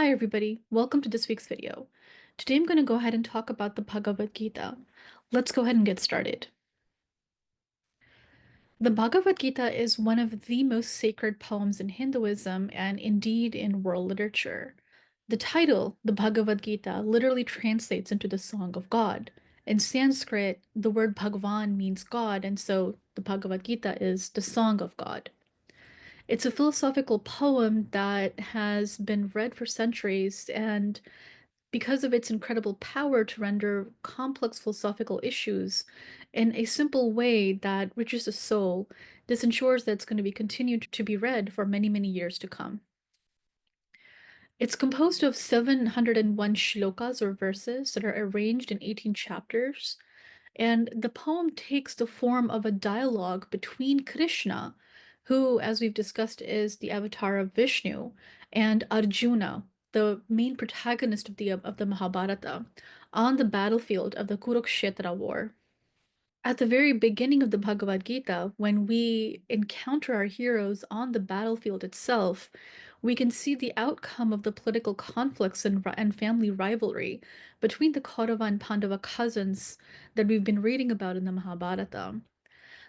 Hi everybody, welcome to this week's video. Today I'm going to go ahead and talk about the Bhagavad Gita. Let's go ahead and get started. The Bhagavad Gita is one of the most sacred poems in Hinduism and indeed in world literature. The title, the Bhagavad Gita, literally translates into the Song of God. In Sanskrit, the word Bhagavan means God, and so the Bhagavad Gita is the Song of God. It's a philosophical poem that has been read for centuries, and because of its incredible power to render complex philosophical issues in a simple way that reaches the soul, this ensures that it's going to be continued to be read for many, many years to come. It's composed of 701 shlokas or verses that are arranged in 18 chapters, and the poem takes the form of a dialogue between Krishna, who, as we've discussed, is the avatar of Vishnu, and Arjuna, the main protagonist of the Mahabharata, on the battlefield of the Kurukshetra war. At the very beginning of the Bhagavad Gita, when we encounter our heroes on the battlefield itself, we can see the outcome of the political conflicts and family rivalry between the Kaurava and Pandava cousins that we've been reading about in the Mahabharata.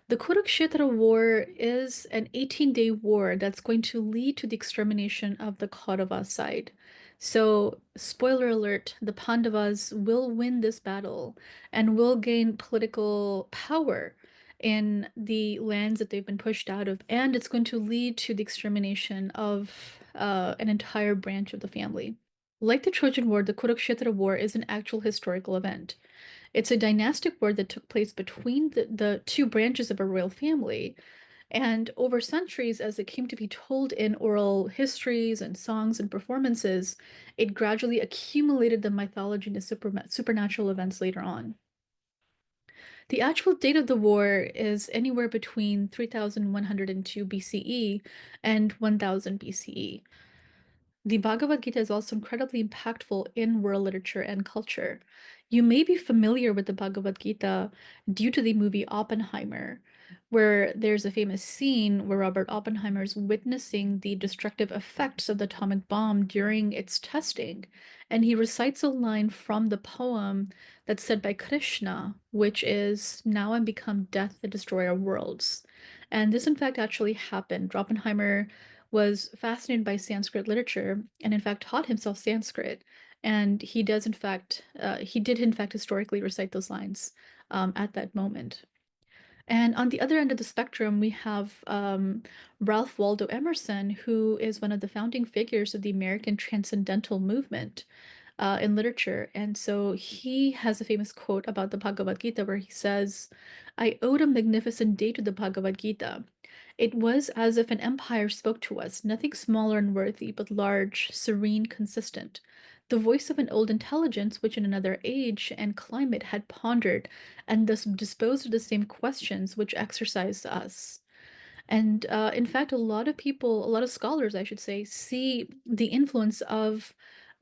The Kurukshetra War is an 18-day war that's going to lead to the extermination of the Kaurava side. So, spoiler alert, the Pandavas will win this battle and will gain political power in the lands that they've been pushed out of, and it's going to lead to the extermination of an entire branch of the family. Like the Trojan War, the Kurukshetra War is an actual historical event. It's a dynastic war that took place between the two branches of a royal family. And over centuries, as it came to be told in oral histories and songs and performances, it gradually accumulated the mythology and the supernatural events later on. The actual date of the war is anywhere between 3102 BCE and 1000 BCE. The Bhagavad Gita is also incredibly impactful in world literature and culture. You may be familiar with the Bhagavad Gita due to the movie Oppenheimer, where there's a famous scene where Robert Oppenheimer is witnessing the destructive effects of the atomic bomb during its testing. And he recites a line from the poem that's said by Krishna, which is, "Now I'm become death, the destroyer of worlds." And this, in fact, actually happened. Oppenheimer was fascinated by Sanskrit literature and in fact taught himself Sanskrit. And he did in fact historically recite those lines at that moment. And on the other end of the spectrum, we have Ralph Waldo Emerson, who is one of the founding figures of the American Transcendental Movement in literature. And so he has a famous quote about the Bhagavad Gita where he says, "I owed a magnificent day to the Bhagavad Gita. It was as if an empire spoke to us, nothing smaller and worthy, but large, serene, consistent. The voice of an old intelligence which in another age and climate had pondered and thus disposed of the same questions which exercised us." And in fact, a lot of scholars, I should say, see the influence of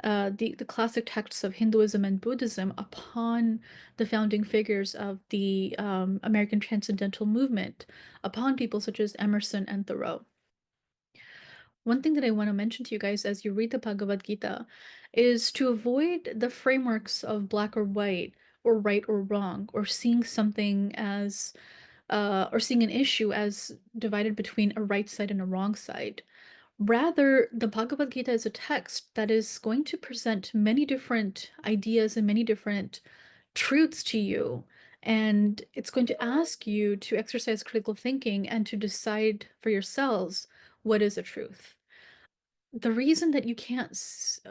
the classic texts of Hinduism and Buddhism upon the founding figures of the American Transcendental Movement, upon people such as Emerson and Thoreau. One thing that I want to mention to you guys as you read the Bhagavad Gita is to avoid the frameworks of black or white, or right or wrong, or seeing something as or seeing an issue as divided between a right side and a wrong side. Rather, the Bhagavad Gita is a text that is going to present many different ideas and many different truths to you. And it's going to ask you to exercise critical thinking and to decide for yourselves what is a truth. The reason that you can't,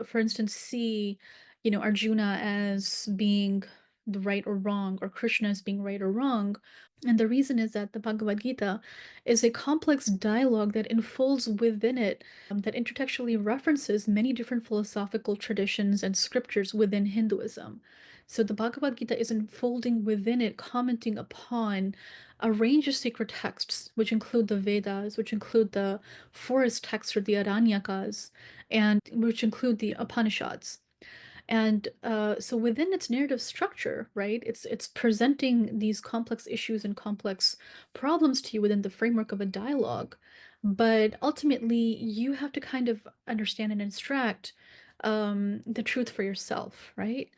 for instance, see, Arjuna as being the right or wrong, or Krishna as being right or wrong, and the reason is that the Bhagavad Gita is a complex dialogue that enfolds within it, that intertextually references many different philosophical traditions and scriptures within Hinduism. So the Bhagavad Gita is unfolding within it, commenting upon a range of sacred texts, which include the Vedas, which include the forest texts or the Aranyakas, and which include the Upanishads. And so within its narrative structure, right, it's presenting these complex issues and complex problems to you within the framework of a dialogue. But ultimately, you have to kind of understand and extract the truth for yourself, right?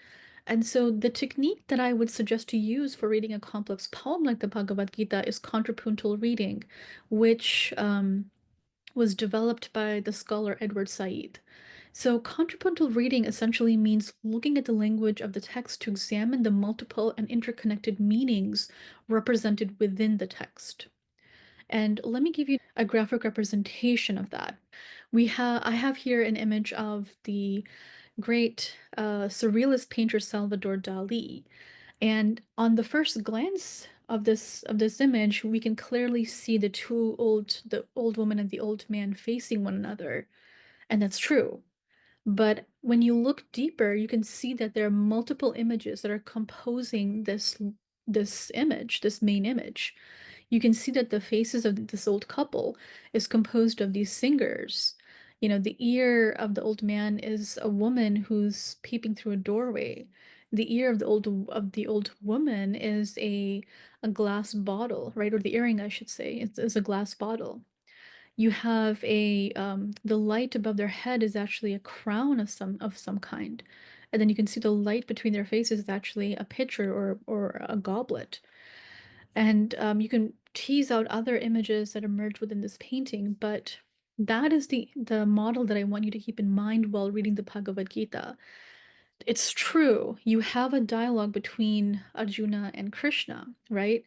And so the technique that I would suggest to use for reading a complex poem like the Bhagavad Gita is contrapuntal reading, which was developed by the scholar Edward Said. So, contrapuntal reading essentially means looking at the language of the text to examine the multiple and interconnected meanings represented within the text. And let me give you a graphic representation of that. I have here an image of the great surrealist painter Salvador Dali. And on the first glance of this image, we can clearly see the old woman and the old man facing one another. And that's true. But when you look deeper, you can see that there are multiple images that are composing this image, this main image. You can see that the faces of this old couple is composed of these singers. You know, the ear of the old man is a woman who's peeping through a doorway. The ear of the old woman is a glass bottle, right? Or the earring, I should say, is a glass bottle. You have a the light above their head is actually a crown of some kind. And then you can see the light between their faces is actually a pitcher or a goblet. And you can tease out other images that emerge within this painting, but that is the model that I want you to keep in mind while reading the Bhagavad Gita. It's true, you have a dialogue between Arjuna and Krishna, right?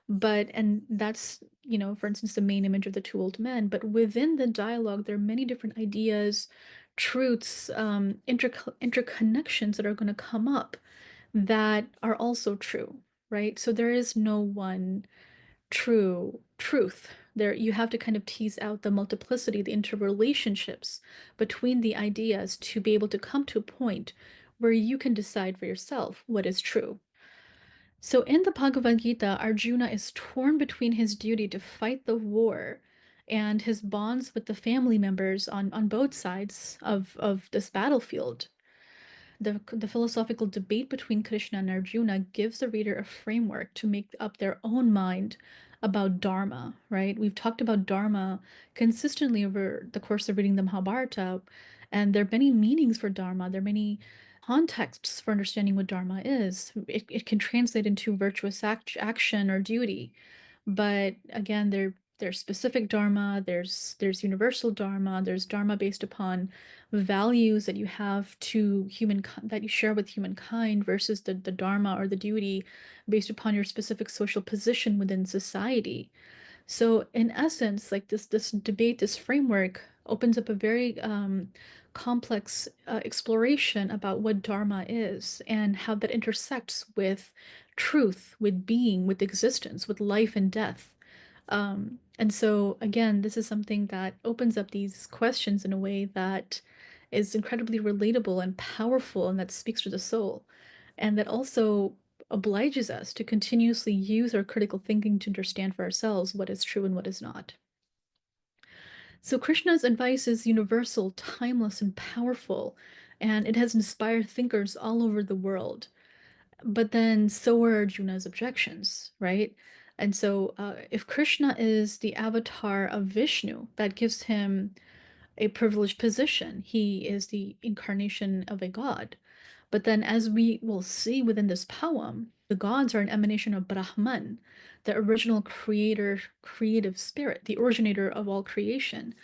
But, and that's, you know, for instance, the main image of the two old men. But within the dialogue, there are many different ideas, truths, interconnections that are going to come up that are also true, right? So there is no one true truth. There, you have to kind of tease out the multiplicity, the interrelationships between the ideas to be able to come to a point where you can decide for yourself what is true. So in the Bhagavad Gita, Arjuna is torn between his duty to fight the war and his bonds with the family members on both sides of this battlefield. The philosophical debate between Krishna and Arjuna gives the reader a framework to make up their own mind about Dharma, right? We've talked about Dharma consistently over the course of reading the Mahabharata, and there are many meanings for Dharma. There are many contexts for understanding what Dharma is. It can translate into virtuous action or duty. But again, there's specific dharma, there's universal dharma, there's dharma based upon values that you have that you share with humankind versus the dharma or the duty based upon your specific social position within society. So in essence, like this debate, this framework opens up a very complex exploration about what Dharma is and how that intersects with truth, with being, with existence, with life and death. And so again, this is something that opens up these questions in a way that is incredibly relatable and powerful and that speaks to the soul. And that also obliges us to continuously use our critical thinking to understand for ourselves what is true and what is not. So, Krishna's advice is universal, timeless, and powerful, and it has inspired thinkers all over the world. But then so are Arjuna's objections, right? And so, if Krishna is the avatar of Vishnu, that gives him a privileged position. He is the incarnation of a god. But then, as we will see within this poem, the gods are an emanation of Brahman, the original creative spirit, the originator of all creation.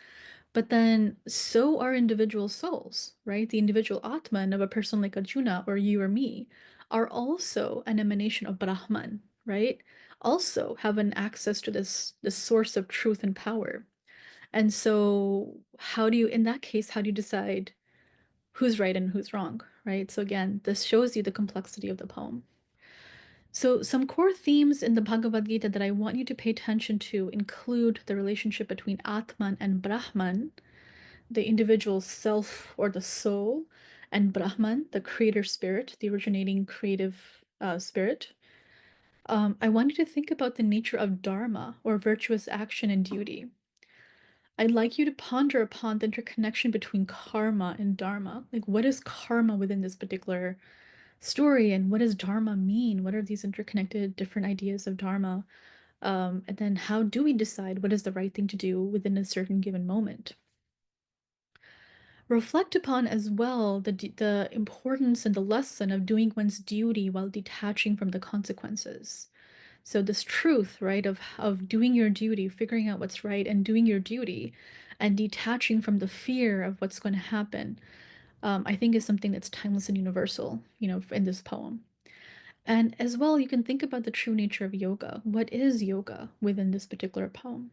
But then, so are individual souls, right? The individual Atman of a person like Arjuna or you or me are also an emanation of Brahman, right? Also have an access to this source of truth and power. And so, in that case, how do you decide who's right and who's wrong, right? So, again, this shows you the complexity of the poem. So, some core themes in the Bhagavad Gita that I want you to pay attention to include the relationship between Atman and Brahman, the individual self or the soul, and Brahman, the creator spirit, the originating creative spirit. I want you to think about the nature of dharma or virtuous action and duty. I'd like you to ponder upon the interconnection between karma and dharma. Like, what is karma within this particular story, and what does dharma mean? What are these interconnected different ideas of dharma? And then, how do we decide what is the right thing to do within a certain given moment? reflect upon as well the importance and the lesson of doing one's duty while detaching from the consequences. So this truth, right, of doing your duty, figuring out what's right and doing your duty and detaching from the fear of what's going to happen, I think is something that's timeless and universal, in this poem. And as well, you can think about the true nature of yoga. What is yoga within this particular poem?